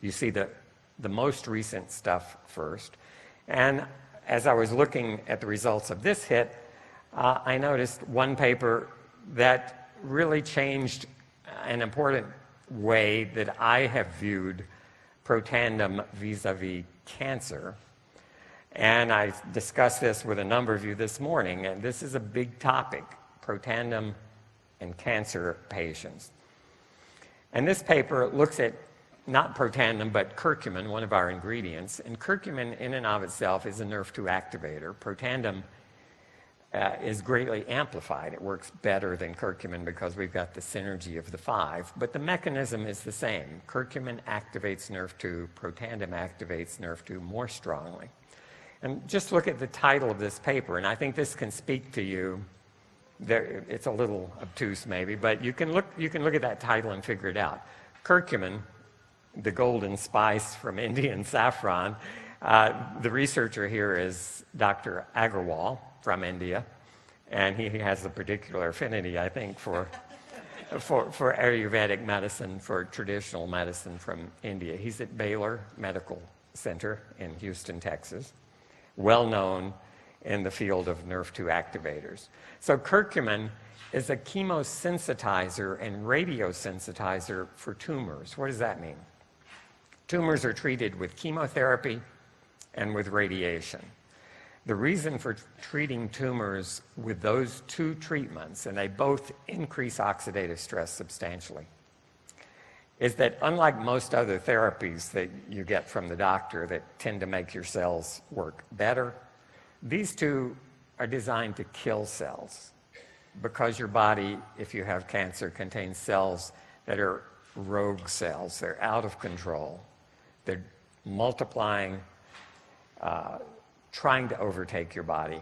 You see the most recent stuff first. And as I was looking at the results of this hit, I noticed one paper that really changed an important way that I have viewed Protandim vis-a-vis cancer. And I discussed this with a number of you this morning, and this is a big topic, Protandim and cancer patients. And this paper looks at not Protandim, but curcumin, one of our ingredients. And curcumin in and of itself is a NRF2 activator. Protandim is greatly amplified. It works better than curcumin because we've got the synergy of the 5, but the mechanism is the same. Curcumin activates NRF2, Protandim activates NRF2 more strongly. And just look at the title of this paper, and I think this can speak to you. It's a little obtuse maybe, but you can look at that title and figure it out. Curcumin, the golden spice from Indian saffron, the researcher here is Dr. Agarwal from India, and he has a particular affinity, I think, for Ayurvedic medicine, for traditional medicine from India. He's at Baylor Medical Center in Houston, Texas, well known in the field of NRF2 activators. So curcumin is a chemosensitizer and radiosensitizer for tumors. What does that mean? Tumors are treated with chemotherapy and with radiation. The reason for treating tumors with those two treatments, and they both increase oxidative stress substantially, is that unlike most other therapies that you get from the doctor that tend to make your cells work better, these two are designed to kill cells because your body, if you have cancer, contains cells that are rogue cells. They're out of control. They're multiplying, trying to overtake your body.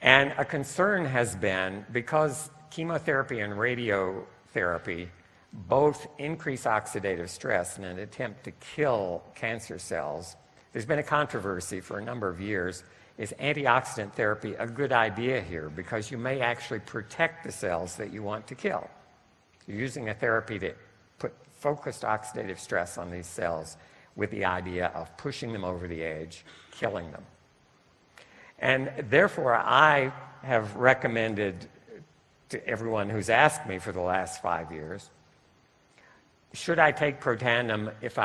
And a concern has been, because chemotherapy and radiotherapy both increase oxidative stress in an attempt to kill cancer cells, there's been a controversy for a number of years. Is antioxidant therapy a good idea here? Because you may actually protect the cells that you want to kill. You're using a therapy to put focused oxidative stress on these cells with the idea of pushing them over the edge, killing them. And therefore, I have recommended to everyone who's asked me for the last 5 years, should I take Protandim if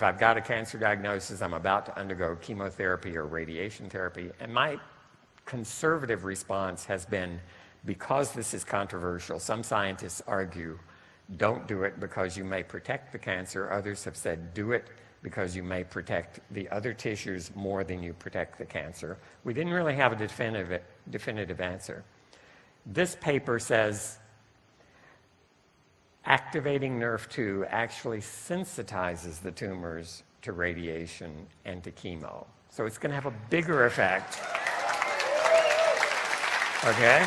I've got a cancer diagnosis, I'm about to undergo chemotherapy or radiation therapy? And my conservative response has been, because this is controversial, some scientists argue, don't do it because you may protect the cancer. Others have said, do it because you may protect the other tissues more than you protect the cancer. We didn't really have a definitive answer. This paper says activating NRF2 actually sensitizes the tumors to radiation and to chemo. So it's going to have a bigger effect. Okay?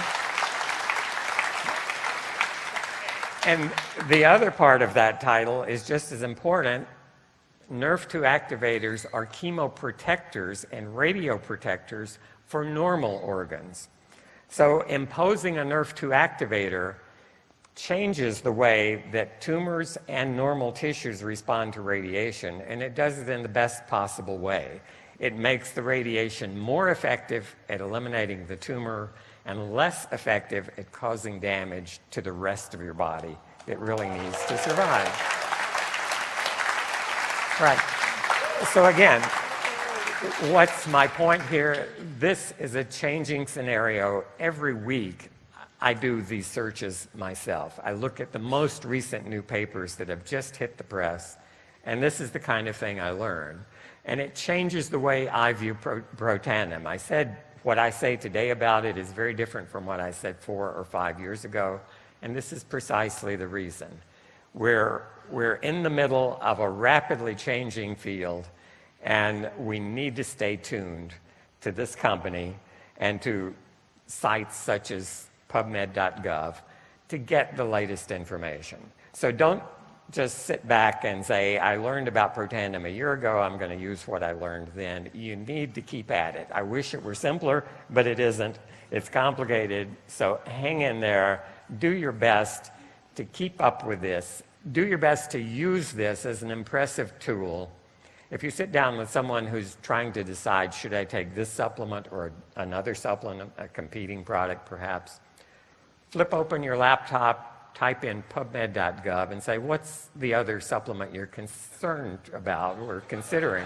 And the other part of that title is just as important. NRF2 activators are chemoprotectors and radioprotectors for normal organs. So imposing a NRF2 activator changes the way that tumors and normal tissues respond to radiation, and it does it in the best possible way. It makes the radiation more effective at eliminating the tumor and less effective at causing damage to the rest of your body that really needs to survive. Right. So again, what's my point here? This is a changing scenario. Every week, I do these searches myself. I look at the most recent new papers that have just hit the press, and this is the kind of thing I learn. And it changes the way I view Protandim. I said what I say today about it is very different from what I said 4 or 5 years ago, and this is precisely the reason. We're in the middle of a rapidly changing field, and we need to stay tuned to this company and to sites such as PubMed.gov to get the latest information. So don't just sit back and say, I learned about Protandim a year ago, I'm going to use what I learned then. You need to keep at it. I wish it were simpler, but it isn't. It's complicated, so hang in there. Do your best to keep up with this. do your best to use this as an impressive tool. If you sit down with someone who's trying to decide, should I take this supplement or another supplement, a competing product perhaps, flip open your laptop, type in pubmed.gov and say, what's the other supplement you're concerned about or considering?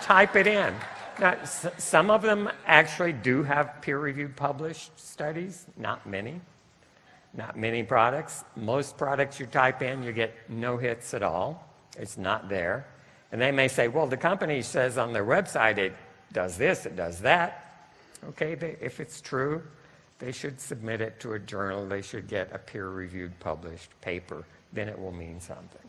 Type it in. Now, some of them actually do have peer-reviewed published studies, not many. Not many products. Most products you type in, you get no hits at all. It's not there. And they may say, well, the company says on their website it does this, it does that. Okay, if it's true, they should submit it to a journal. They should get a peer-reviewed published paper. Then it will mean something.